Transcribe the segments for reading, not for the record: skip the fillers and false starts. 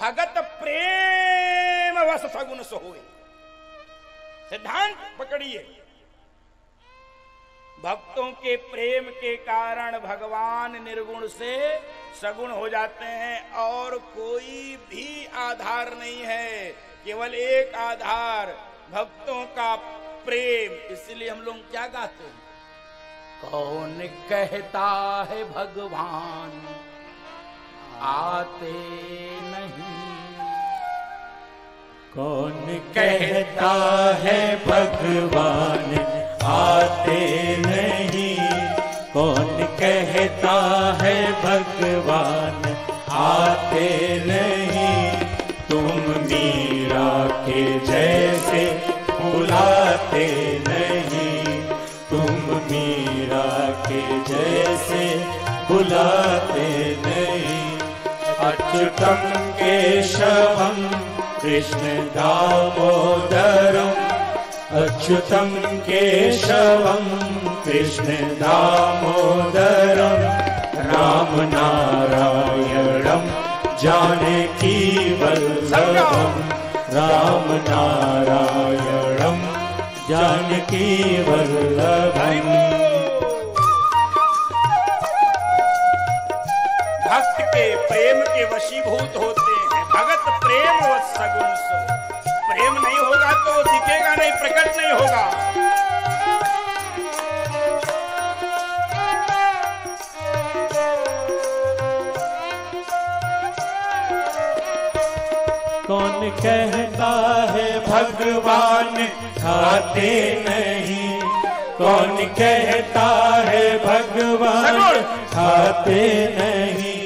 भगत प्रेम वश सगुन सोए। सिद्धांत पकड़िए, भक्तों के प्रेम के कारण भगवान निर्गुण से सगुण हो जाते हैं और कोई भी आधार नहीं है, केवल एक आधार भक्तों का प्रेम। इसलिए हम लोग क्या गाते हैं, कौन कहता है भगवान आते नहीं, कौन कहता है भगवान आते नहीं, कौन कहता है भगवान आते नहीं, तुम मीरा के जैसे बुलाते नहीं, तुम मीरा के जैसे बुलाते नहीं। अच्युतम केशवम कृष्ण दामोदरम, अच्युतम केशवम कृष्ण दामोदरम, राम नारायणम जानकी वल्लभम, राम नारायणम जानकी वल्लभम। भक्त के प्रेम के वशीभूत होते हैं, भगत प्रेम व सगुन सो। प्रेम नहीं होगा तो दिखेगा नहीं, प्रकट नहीं होगा। कौन कहता है भगवान खाते नहीं, कौन कहता है भगवान खाते नहीं,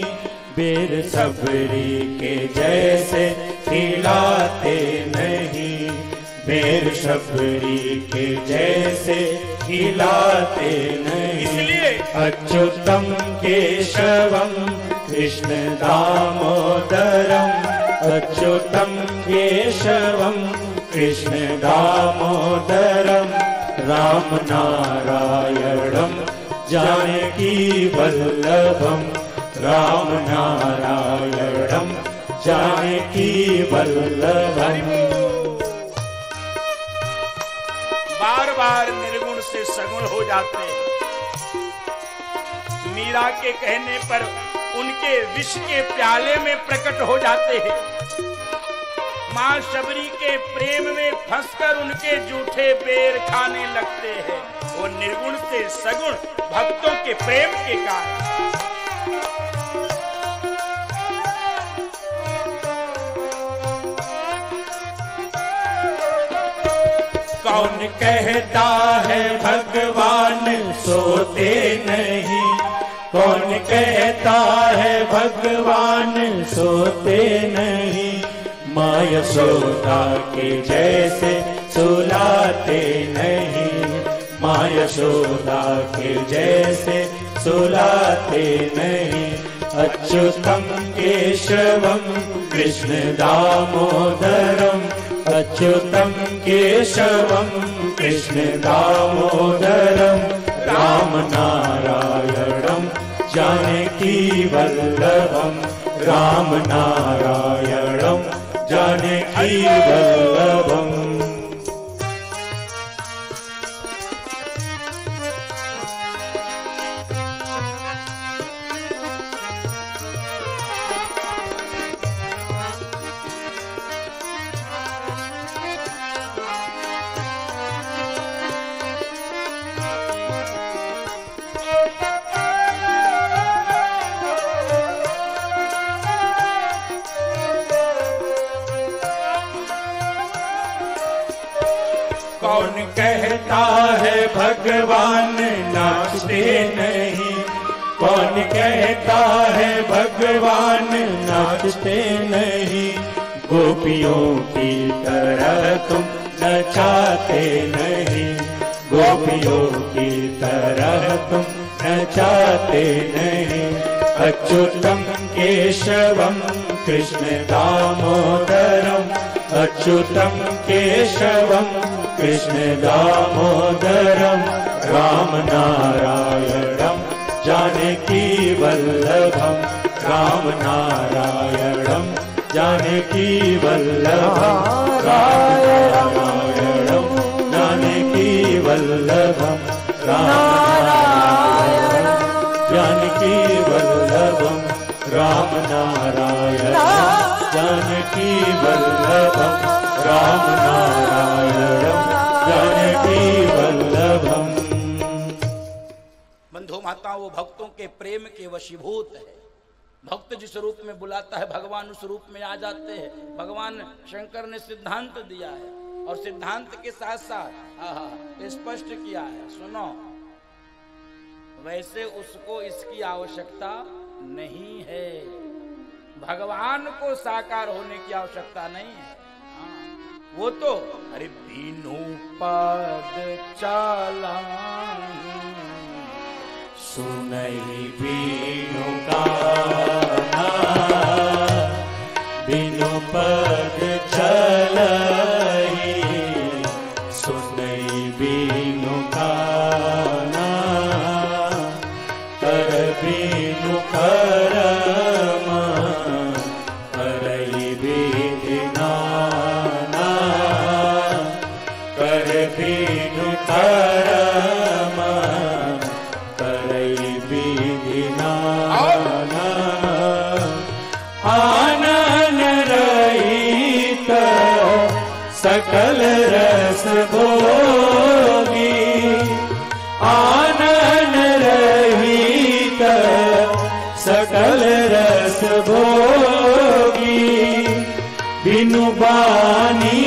बेर सबरी के जैसे खिलाते नहीं, बेर सबरी के जैसे खिलाते नहीं। इसलिए अच्युतम केशवम कृष्ण दामोदरम, अच्युतम केशवम कृष्ण दामोदरम, राम नारायणम जानकी वल्लभम, राम नारायणम जानकी वल्लभम। बार बार निर्गुण से सगुण हो जाते हैं। मीरा के कहने पर उनके विष के प्याले में प्रकट हो जाते हैं। मां शबरी के प्रेम में फंसकर उनके जूठे बेर खाने लगते हैं। वो निर्गुण से सगुण भक्तों के प्रेम के कारण। कौन कहता है भगवान सोते नहीं, कौन कहता है भगवान सोते नहीं, माँ यशोदा के जैसे सुलाते नहीं, माँ यशोदा के जैसे सुलाते नहीं। अच्युतम केशवम कृष्ण दामोदरम, अच्युतम केशवम कृष्ण दामोदरम, राम नारायणम जानकी वल्लभम, राम नारायणम जानकी वल्लभम। कौन कहता है भगवान नाचते नहीं, कौन कहता है भगवान नाचते नहीं, गोपियों की तरह तुम नचाते नहीं, गोपियों की तरह तुम नचाते नहीं। अच्युतम केशवम कृष्ण दामोदरम, अच्युतम केशवम कृष्ण दामोदरम, राम नारायणम जानकी वल्लभम, राम नारायणम जानकी वल्लभं रामनारायणं जानकी वल्लभं रामनारायणं जानकी वल्लभं रामनारायणं जानकी वल्लभं रामनारायणं जानकी वल्लभं। बंधु माता, वो भक्तों के प्रेम के वशीभूत है। भक्त जिस रूप में बुलाता है भगवान उस रूप में आ जाते हैं। भगवान शंकर ने सिद्धांत दिया है और सिद्धांत के साथ साथ स्पष्ट किया है, सुनो, वैसे उसको इसकी आवश्यकता नहीं है। भगवान को साकार होने की आवश्यकता नहीं है। वो तो अरे बीनू पद चाला सुनई बीनु गाना बिनु पद चलई सुनई बीनु गाना कर बीनु करम करई विधि नाना कर बीनु करम करई विधि नाना आनन रहित सकल रस भोगी आनन रहित सकल रस भोगी बिनु बानी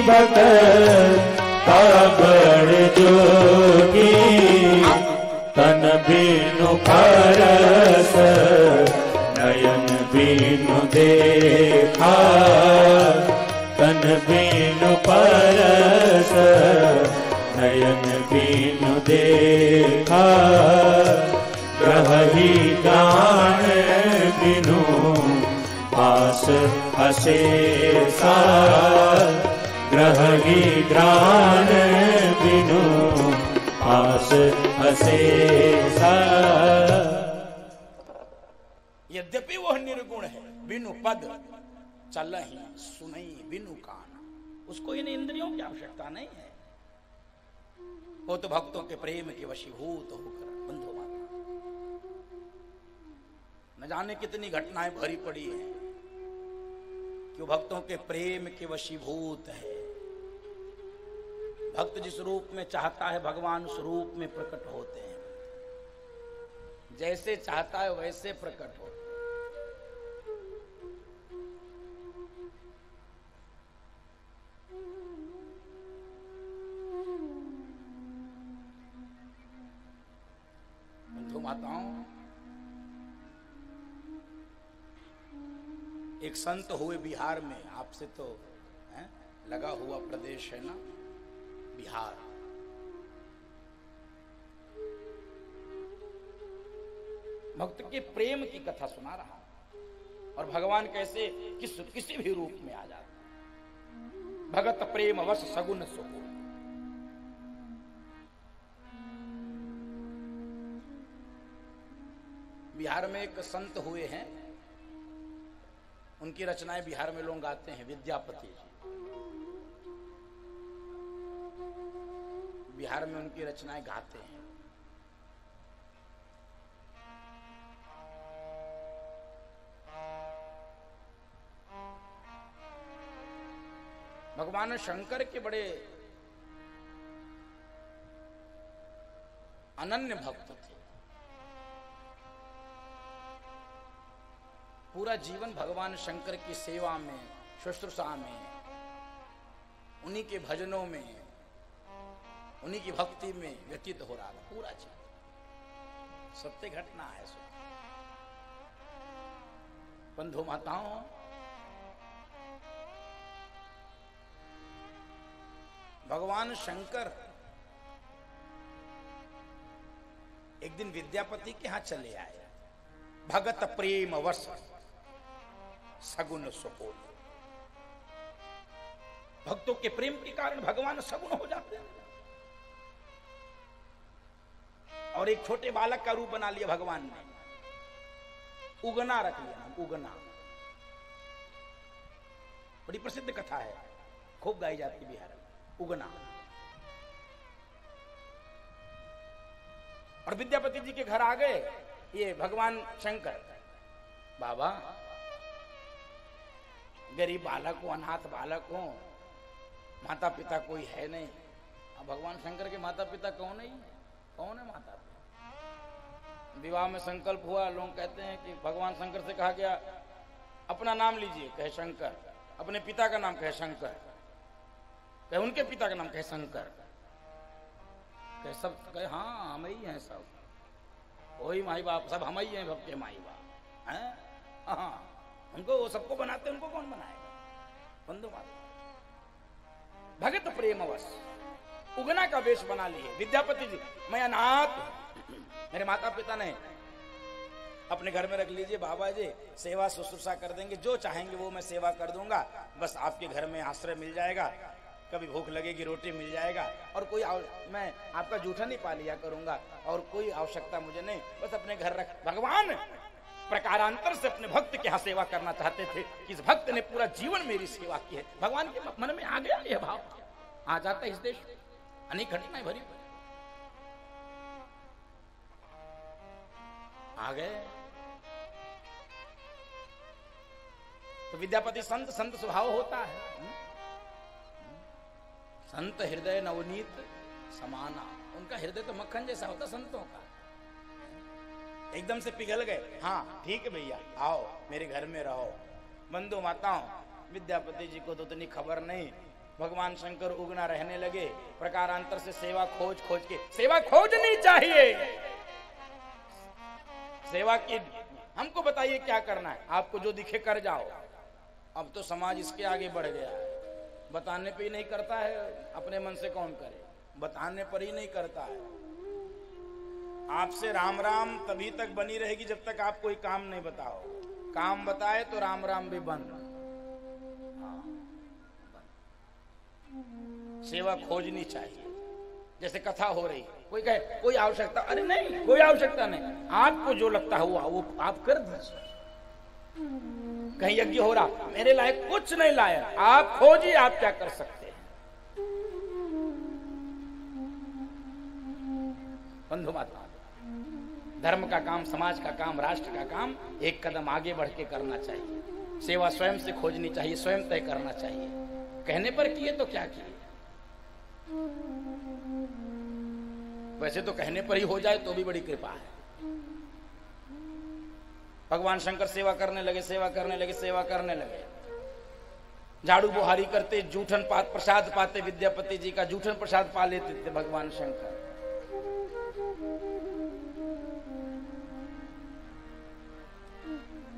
भगता बड़ जोगी तन बिनु परस नयन बिनु देखा तन बिनु परस नयन बिनु देखा ग्रही गान बिनु पास अशेषा ग्रही ग्राण बिनु पास अशेषा। यद्यपि वह निर्गुण है, बिनु पद चलहि सुनई बिनु कान, उसको इन इंद्रियों की आवश्यकता नहीं है। वो तो भक्तों के प्रेम के वशीभूत होकर बंधु माता, न जाने कितनी घटनाएं भरी पड़ी है कि वो भक्तों के प्रेम के वशीभूत है। भक्त जिस रूप में चाहता है भगवान उस रूप में प्रकट होते हैं, जैसे चाहता है वैसे प्रकट होते हैं। बंधु माताओं, एक संत हुए बिहार में, आपसे तो लगा हुआ प्रदेश है ना बिहार। भक्त के प्रेम की कथा सुना रहा हूं और भगवान कैसे किसी भी रूप में आ जाते। भगत प्रेम वश सगुन सुगुन। बिहार में एक संत हुए हैं, उनकी रचनाएं बिहार में लोग गाते हैं। विद्यापति जी, बिहार में उनकी रचनाएं गाते हैं। भगवान शंकर के बड़े अनन्य भक्त थे। पूरा जीवन भगवान शंकर की सेवा में, शुश्रूषा में, उन्हीं के भजनों में, उन्हीं की भक्ति में व्यतीत हो रहा था पूरा जीवन। सत्य घटना है। बंधु माताओं, भगवान शंकर एक दिन विद्यापति के यहां चले आए। भगत प्रेम वश सगुन सुगुन। भक्तों के प्रेम के कारण भगवान सगुन हो जाते हैं और एक छोटे बालक का रूप बना लिया भगवान ने, उगना रख लिया नाम, उगना। बड़ी प्रसिद्ध कथा है, खूब गाई जाती बिहार में, उगना। और विद्यापति जी के घर आ गए ये भगवान शंकर। बाबा, गरीब बालक हो, अनाथ बालक हो, माता पिता कोई है नहीं। अब भगवान शंकर के माता पिता कौन है? कौन है माता पिता? विवाह में संकल्प हुआ, लोग कहते हैं कि भगवान शंकर से कहा गया अपना नाम लीजिए, कहे शंकर। अपने पिता का नाम कहे शंकर, कहे उनके पिता का नाम कहे शंकर, कहे सब, कहे हाँ हम ही हैं सब, वही माई बाप सब हम ही हैं, सबके माई बाप हैं। हाँ, उनको वो सबको बनाते, उनको कौन बनाएगा? बंधु माता भगत प्रेमवश उगना का वेश बना लिए विद्यापति जी। मैं अनाथ, मेरे माता पिता ने अपने घर में रख लीजिए बाबा जी, सेवा शुश्रूषा कर देंगे, जो चाहेंगे वो मैं सेवा कर दूंगा, बस आपके घर में आश्रय मिल जाएगा, कभी भूख लगेगी रोटी मिल जाएगा, और कोई मैं आपका जूठा नहीं पा लिया करूंगा, और कोई आवश्यकता मुझे नहीं, बस अपने घर रख। भगवान प्रकारांतर से अपने भक्त के यहाँ सेवा करना चाहते थे कि इस भक्त ने पूरा जीवन मेरी सेवा की है। भगवान के मन में आ गया यह भाव, आ जाता है इस देश में, अनेक घटनाएं भरी आ गए। तो विद्यापति संत, संत स्वभाव होता है, संत हृदय नवनीत समाना, उनका हृदय तो मक्खन जैसा होता संतों का, एकदम से पिघल गए। हाँ ठीक है भैया, आओ मेरे घर में रहो। बंधु माताओं, विद्यापति जी को तो इतनी खबर नहीं, भगवान शंकर उगना रहने लगे, प्रकारांतर से सेवा खोज खोज के, सेवा खोजनी चाहिए, सेवा की हमको बताइए क्या करना है, आपको जो दिखे कर जाओ। अब तो समाज इसके आगे बढ़ गया है, बताने पे ही नहीं करता है, अपने मन से कौन करे, बताने पर ही नहीं करता है। आपसे राम राम तभी तक बनी रहेगी जब तक आप कोई काम नहीं बताओ, काम बताए तो राम राम भी बंद। सेवा खोजनी चाहिए, जैसे कथा हो रही, कोई कहे कोई आवश्यकता, अरे नहीं कोई आवश्यकता नहीं, आपको जो लगता है वो आप कर दीजिए। कहीं यज्ञ हो रहा, मेरे लायक कुछ नहीं लाया, आप खोजिए आप क्या कर सकते हैं। बंधु माता, धर्म का काम, समाज का काम, राष्ट्र का काम एक कदम आगे बढ़ के करना चाहिए। सेवा स्वयं से खोजनी चाहिए, स्वयं तय करना चाहिए। कहने पर किए तो क्या किए, वैसे तो कहने पर ही हो जाए तो भी बड़ी कृपा है। भगवान शंकर सेवा करने लगे, सेवा करने लगे, सेवा करने लगे, झाड़ू बुहारी करते, जूठन प्रसाद पाते, विद्यापति जी का जूठन प्रसाद पा लेते थे भगवान शंकर।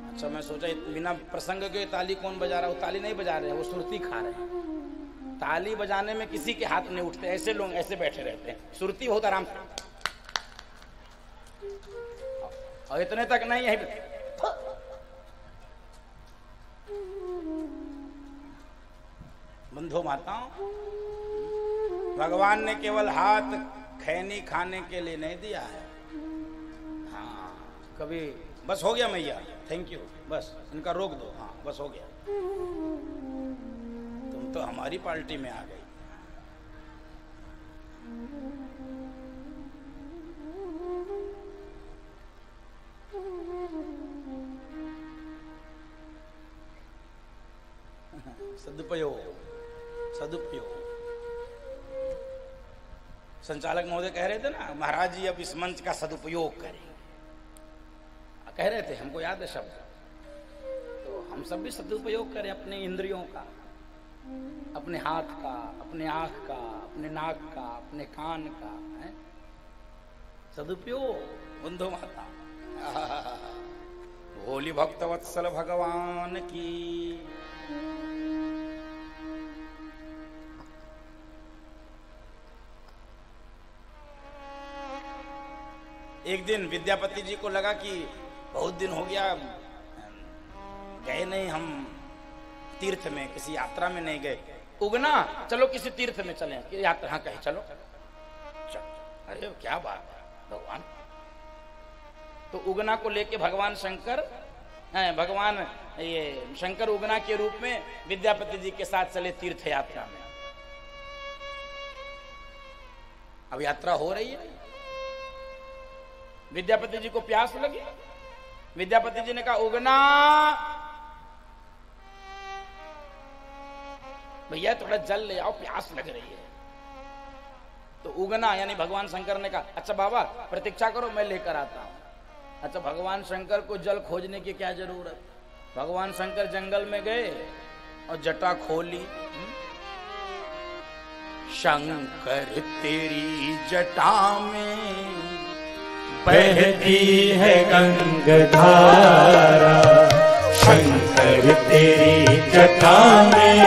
अच्छा, मैं सोचा बिना प्रसंग के ताली कौन बजा रहा है, वो ताली नहीं बजा रहे हैं, वो सुरती खा रहे हैं। ताली बजाने में किसी के हाथ नहीं उठते, ऐसे लोग ऐसे बैठे रहते हैं, सुरती बहुत आराम से, और इतने तक नहीं है। बंधु माताओं, भगवान ने केवल हाथ खैनी खाने के लिए नहीं दिया है। हाँ, कभी बस हो गया मैया, थैंक यू, बस इनका रोक दो, हाँ बस हो गया, तुम तो हमारी पार्टी में आ गई। सदुपयोग, सदुपयोग। संचालक महोदय कह रहे थे ना, महाराज जी अब इस मंच का सदुपयोग करें, कह रहे थे, हमको याद है शब्द, तो हम सब भी सदुपयोग करें अपने इंद्रियों का, अपने हाथ का, अपने आंख का, अपने नाक का, अपने कान का, है सदुपयोग। बंधु माता, भोली भक्त वत्सल भगवान की। एक दिन विद्यापति जी को लगा कि बहुत दिन हो गया गए नहीं हम तीर्थ में, किसी यात्रा में नहीं गए, उगना चलो किसी तीर्थ में चलें, कि यात्रा, हाँ कहे चलो, चलो। अरे क्या बात है, भगवान। तो उगना को लेके भगवान शंकर भगवान ये शंकर उगना के रूप में विद्यापति जी के साथ चले तीर्थ यात्रा में। अब यात्रा हो रही है, विद्यापति जी को प्यास लगी। विद्यापति जी ने कहा उगना भैया थोड़ा जल ले आओ, प्यास लग रही है। तो उगना यानी भगवान शंकर ने कहा अच्छा बाबा प्रतीक्षा करो मैं लेकर आता हूं। अच्छा भगवान शंकर को जल खोजने की क्या जरूरत। भगवान शंकर जंगल में गए और जटा खोली। शंकर तेरी जटा में बहती है गंगाधारा, शंकर तेरी जटा में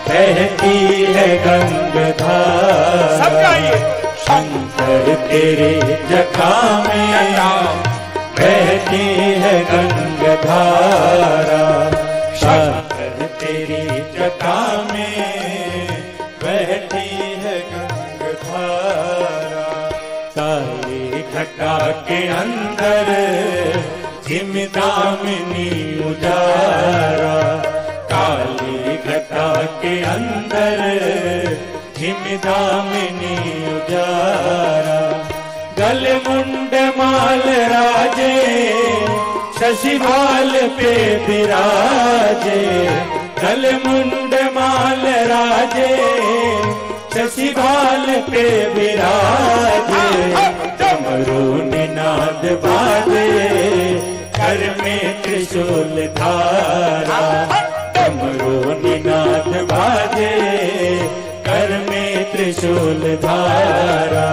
बहती है गंगाधारा। सब गाइए। शंकर तेरी जटा में बहती है गंगाधारा, शंकर तेरी जटा में बहती है गंगाधारा। काली घटा के अंदर झिमदामिनी उजारा, काली घटा के अंदर झिमदामिनी उजारा। गल मुंड माल राजे शशिबाल पे विराजे, गल मुंड माल राजे शशिबाल पे विराजे। डमरू निनाद बाजे घर में त्रिशूल धारा, डमरू निनाद बाजे घर में त्रिशूल धारा।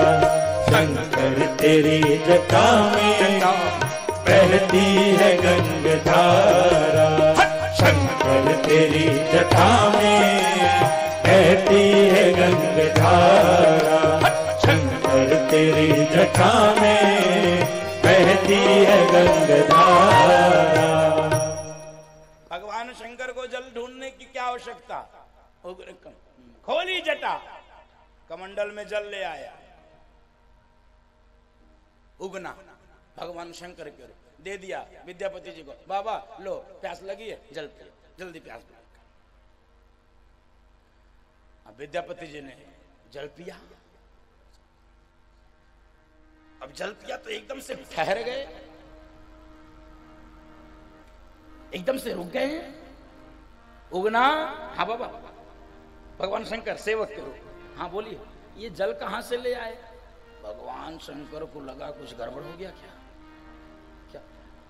शंकर तेरी जटा में बहती है गंगाधारा, शंकर तेरी जटा में बहती है गंगाधारा, शंकर तेरी जटा में बहती है गंगाधारा। भगवान शंकर को जल ढूंढने की क्या आवश्यकता। खोली जटा, कमंडल में जल ले आया। उगना भगवान शंकर के दे दिया विद्यापति जी को। बाबा लो प्यास लगी है, जल पियो, जल्दी प्यास पियो। अब विद्यापति जी ने जल पिया। अब जल पिया तो एकदम से ठहर गए, एकदम से रुक गए। उगना हाँ बाबा, भगवान शंकर सेवक के रूप। हाँ बोलिए, ये जल कहां से ले आए। भगवान शंकर को लगा कुछ गड़बड़ हो गया क्या। क्या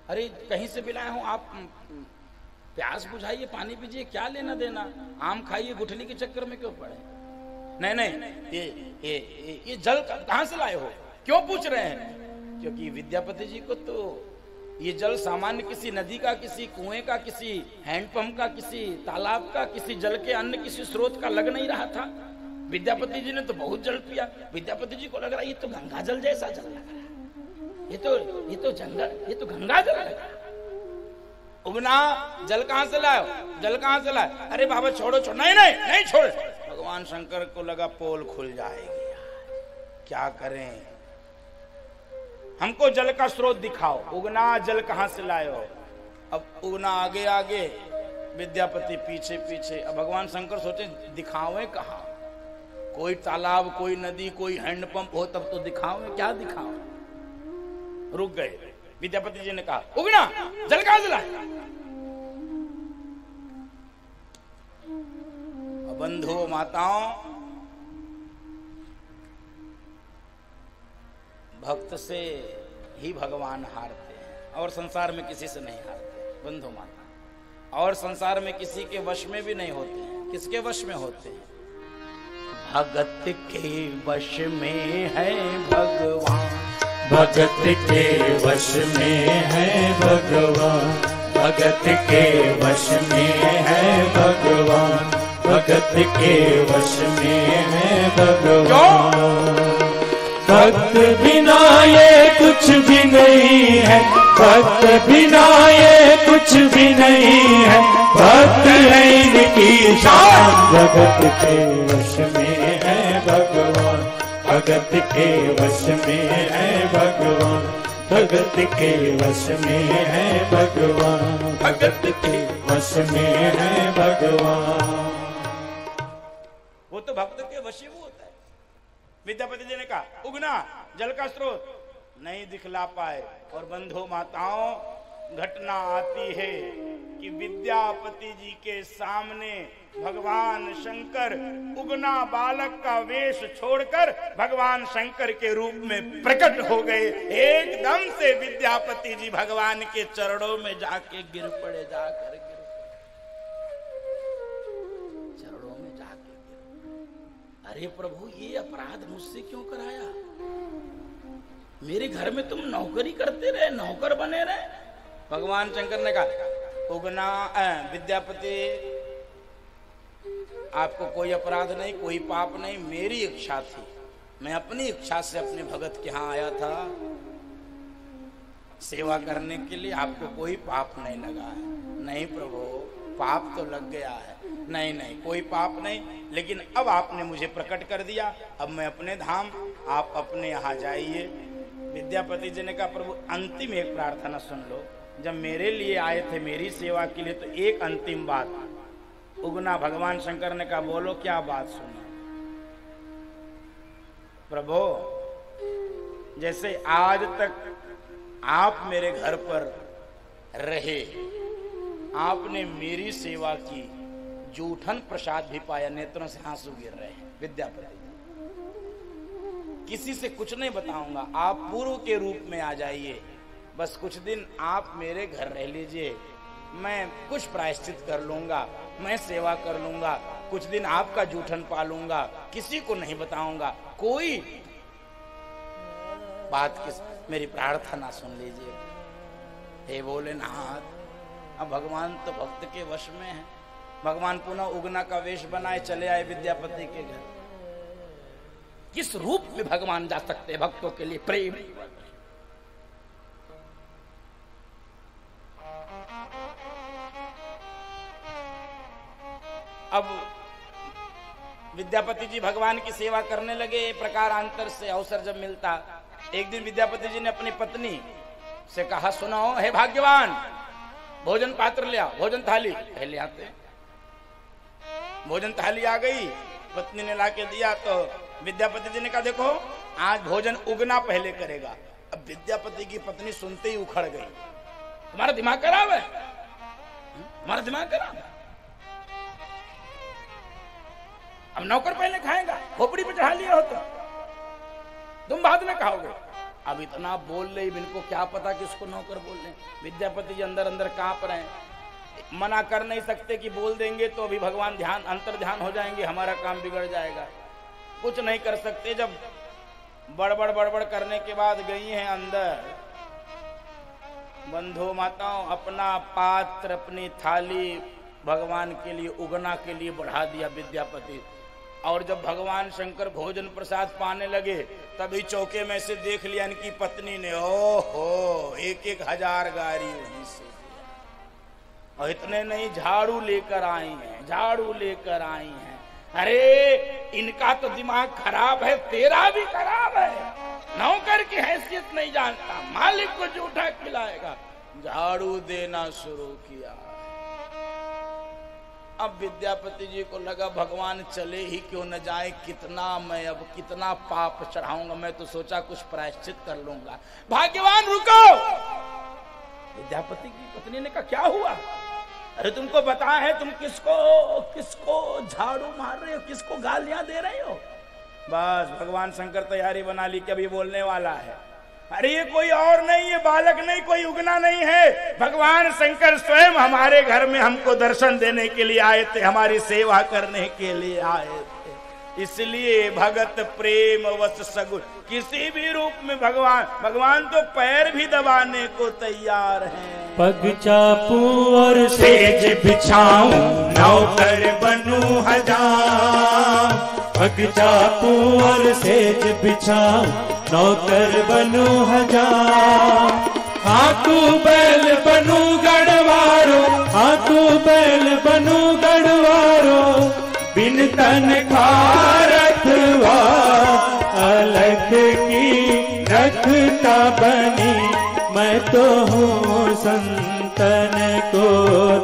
अरे कहीं से भी लाया हूं, आप प्यास बुझाइए, पानी पीजिए, क्या लेना देना। आम खाइए, गुठली के चक्कर में क्यों पड़े। नहीं नहीं, ये जल कहां से लाए हो, क्यों पूछ रहे हैं। क्योंकि विद्यापति जी को तो ये जल सामान्य किसी नदी का, किसी कुएं का, किसी हैंडपंप का, किसी तालाब का, किसी जल के अन्य किसी स्रोत का लग नहीं रहा था। विद्यापति जी ने तो बहुत जल पिया। विद्यापति जी को लग रहा है ये तो गंगा जल जैसा जल लग रहा है, ये तो गंगा जल लग रहा है। उगना जल कहां से लाए, जल कहां से लाए। अरे बाबा छोड़ो छोड़ो, नहीं नहीं नहीं छोड़। भगवान शंकर को लगा पोल खुल जाएगी, क्या करें, हमको जल का स्रोत दिखाओ। उगना जल कहां से लाए हो। अब उगना आगे आगे, विद्यापति पीछे पीछे। अब भगवान शंकर सोचे दिखावे कहां, कोई तालाब, कोई नदी, कोई हैंडपंप हो तब तो दिखावे, क्या दिखावे। रुक गए। विद्यापति जी ने कहा उगना जल कहां से लाए। बंधुओं माताओं, भक्त से ही भगवान हारते हैं और संसार में किसी से नहीं हारते। बंधु माता, और संसार में किसी के वश में भी नहीं होते हैं। किसके वश में होते हैं। भगत के वश में है भगवान, भगत के वश में है भगवान, भगत के वश में है भगवान, भगत के वश में है भगवान। भक्त बिना ये कुछ भी नहीं है, भक्त बिना ये कुछ भी नहीं है, भक्त है इनकी शान। भगत के वश में है भगवान, भगत के वश में है भगवान, भगत के वश में है भगवान, भगत के वश में है भगवान। वो तो भक्त के वशीभूत है। विद्यापति जी ने कहा उगना जल का स्रोत नहीं दिखला पाए, और बंधु माताओं घटना आती है कि विद्यापति जी के सामने भगवान शंकर उगना बालक का वेश छोड़कर भगवान शंकर के रूप में प्रकट हो गए। एकदम से विद्यापति जी भगवान के चरणों में जाके गिर पड़े, जाकर चरणों में जाके गिर। अरे प्रभु, ये अपराध मुझसे क्यों कराया? मेरे घर में तुम नौकरी करते रहे, नौकर बने रहे। भगवान शंकर ने कहा उगना विद्यापति, आपको कोई अपराध नहीं, कोई पाप नहीं, मेरी इच्छा थी, मैं अपनी इच्छा से अपने भगत के यहाँ आया था सेवा करने के लिए, आपको कोई पाप नहीं लगा है। नहीं प्रभु, पाप तो लग गया है। नहीं नहीं, कोई पाप नहीं, लेकिन अब आपने मुझे प्रकट कर दिया, अब मैं अपने धाम, आप अपने यहाँ जाइए। विद्यापति जी ने कहा प्रभु अंतिम एक प्रार्थना सुन लो, जब मेरे लिए आए थे मेरी सेवा के लिए, तो एक अंतिम बात। उगना भगवान शंकर ने कहा बोलो क्या बात सुनो। प्रभु जैसे आज तक आप मेरे घर पर रहे, आपने मेरी सेवा की, जूठन प्रसाद भी पाया, नेत्रों से आंसू गिर रहे हैं। विद्यापति किसी से कुछ नहीं बताऊंगा, आप पूर्व के रूप में आ जाइए, बस कुछ दिन आप मेरे घर रह लीजिए, मैं कुछ प्रायश्चित कर लूंगा, मैं सेवा कर लूंगा, कुछ दिन आपका जूठन पालूंगा, किसी को नहीं बताऊंगा, कोई बात मेरी प्रार्थना सुन लीजिए। हे भोलेनाथ, अब भगवान तो भक्त के वश में है। भगवान पुनः उगना का वेश बनाए चले आए विद्यापति के घर। किस रूप में भगवान जा सकते हैं भक्तों के लिए? प्रेम। अब विद्यापति जी भगवान की सेवा करने लगे प्रकारांतर से, अवसर जब मिलता। एक दिन विद्यापति जी ने अपनी पत्नी से कहा सुनो हे भाग्यवान, भोजन पात्र ले आओ, भोजन थाली। पहले आते भोजन थाली आ गई, पत्नी ने लाके दिया, तो विद्यापति जी ने कहा देखो आज भोजन उगना पहले करेगा। अब विद्यापति की पत्नी सुनते ही उखड़ गई, तुम्हारा दिमाग खराब है, तुम्हारा दिमाग खराब है, अब नौकर पहले खाएगा, खोपड़ी पे चढ़ा लिया होता, तुम बाद में खाओगे। अब इतना बोल रही, इनको क्या पता किसको नौकर बोल रहे। विद्यापति जी अंदर अंदर कांप रहे हैं, मना कर नहीं सकते कि बोल देंगे तो अभी भगवान ध्यान अंतर ध्यान हो जाएंगे, हमारा काम बिगड़ जाएगा, कुछ नहीं कर सकते। जब बड़बड़ बड़बड़ करने के बाद गई हैं अंदर, बंधु माताओं अपना पात्र अपनी थाली भगवान के लिए उगना के लिए बढ़ा दिया विद्यापति। और जब भगवान शंकर भोजन प्रसाद पाने लगे तभी चौके में से देख लिया इनकी पत्नी ने, ओहो 1,000 गारी वहीं से दिया। और इतने नहीं, झाड़ू लेकर आई हैं, झाड़ू लेकर आई हैं। अरे इनका तो दिमाग खराब है, तेरा भी खराब है, नौकर की हैसियत नहीं जानता, मालिक को जूठा खिलाएगा। झाड़ू देना शुरू किया। अब विद्यापति जी को लगा भगवान चले ही क्यों न जाए, कितना पाप चढ़ाऊंगा, मैं तो सोचा कुछ प्रायश्चित कर लूंगा। भाग्यवान रुको। विद्यापति की पत्नी ने कहा क्या हुआ? अरे तुमको पता है तुम किसको झाड़ू मार रहे हो, किसको गालियां दे रहे हो? बस भगवान शंकर तैयारी बना ली कि अभी बोलने वाला है। अरे ये कोई और नहीं, ये बालक नहीं, कोई उगना नहीं है, भगवान शंकर स्वयं हमारे घर में हमको दर्शन देने के लिए आए थे, हमारी सेवा करने के लिए आए थे। इसलिए भगत प्रेम वश सगुन, किसी भी रूप में भगवान तो पैर भी दबाने को तैयार हैं। पग चापू और सेज बिछाऊं, नौकर बनूं हजार। पग चापू और सेज बिछाऊं, नौकर बनूं हजार। हाथू बैल बनूं गढ़वारो, हाथू बैल बनूं गढ़वारो। बिन तन खारथवा अल रखता बनी, मैं तो हूँ संतन को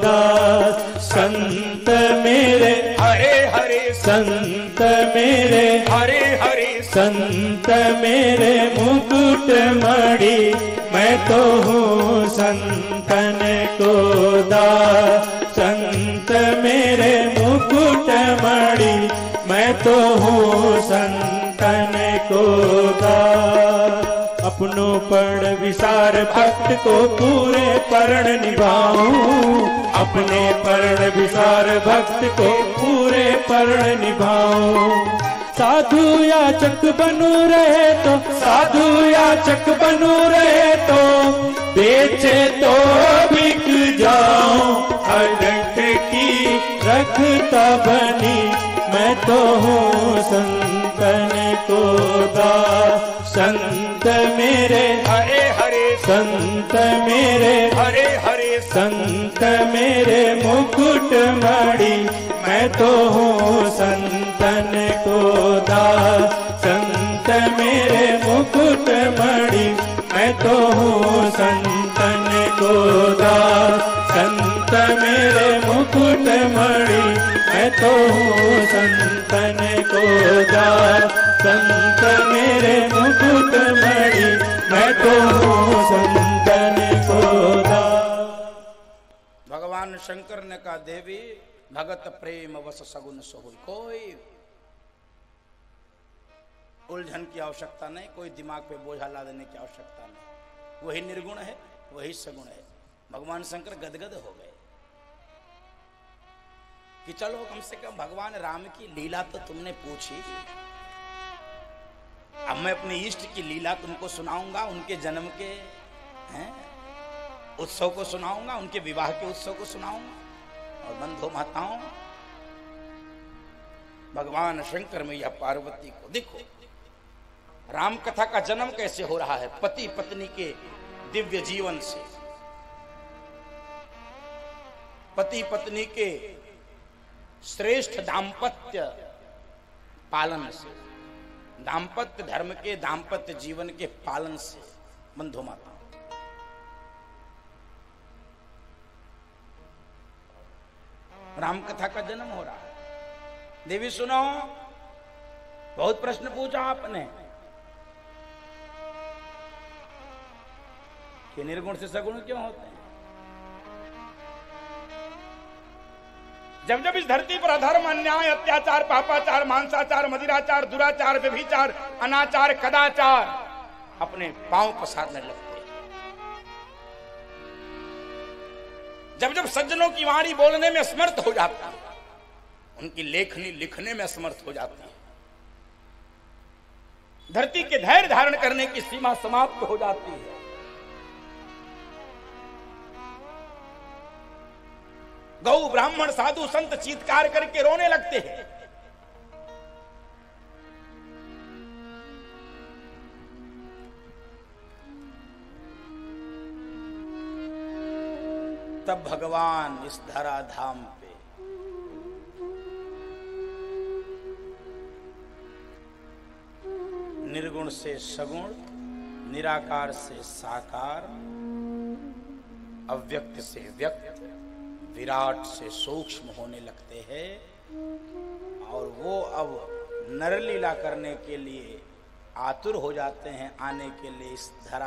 दास। संत मेरे हरे हरे, संत मेरे हरे हरे, संत मेरे मुकुट मणि, मैं तो हूँ संतन को दास। संत मेरे मुकुट मणि, मैं तो हूँ संतन को दास। अपनों पर विसार भक्त को पूरे परण निभाऊं, अपने परण विसार भक्त को पूरे परण निभाऊं। साधु याचक बनू रहे तो, साधु याचक बनू रहे तो, बेचे तो बिक जाऊं। अरख की रखता बनी, मैं तो हूँ संतन को दास। संत मेरे हरे हरे, संत मेरे हरे हरे, संत मेरे मुकुट मणि, मैं तो हूँ संतन को दास। संत मेरे मुकुट मणि, मैं तो हूँ संतन को दास। संत मेरे मुकुट मणि, मैं तो हूँ संतन को दास। संत मेरे मुकुट मणि, मैं तो हूँ संतन को दास। भगवान शंकर ने कहा देवी भगत प्रेम वस सगुन सोई, कोई उलझन की आवश्यकता नहीं, कोई दिमाग पे बोझा ला देने की आवश्यकता नहीं। वही निर्गुण है, वही सगुण है। भगवान शंकर गदगद हो गए कि चलो कम से कम भगवान राम की लीला तो तुमने पूछी, अब मैं अपने इष्ट की लीला तुमको सुनाऊंगा, उनके जन्म के उत्सव को सुनाऊंगा, उनके विवाह के उत्सव को सुनाऊंगा। और बंधु माताओं, भगवान शंकर मैया पार्वती को देखो, राम कथा का जन्म कैसे हो रहा है, पति पत्नी के दिव्य जीवन से, पति पत्नी के श्रेष्ठ दाम्पत्य पालन से, दाम्पत्य धर्म के, दाम्पत्य जीवन के पालन से। बंधु माता, राम कथा का जन्म हो रहा है। देवी सुनो, बहुत प्रश्न पूछा आपने कि निर्गुण से सगुण क्यों होते हैं। जब जब इस धरती पर अधर्म, अन्याय, अत्याचार, पापाचार, मांसाचार, मदिराचार, दुराचार, व्यभिचार, अनाचार, कदाचार अपने पांव पसारने लगते हैं, जब जब सज्जनों की वाणी बोलने में असमर्थ हो जाती है, उनकी लेखनी लिखने में असमर्थ हो जाती है, धरती के धैर्य धारण करने की सीमा समाप्त हो जाती है, गौ ब्राह्मण साधु संत चीत्कार करके रोने लगते हैं, तब भगवान इस धराधाम पे निर्गुण से सगुण, निराकार से साकार, अव्यक्त से व्यक्त, विराट से सूक्ष्म होने लगते हैं। और वो अब नरलीला करने के लिए आतुर हो जाते हैं, आने के लिए इस धरा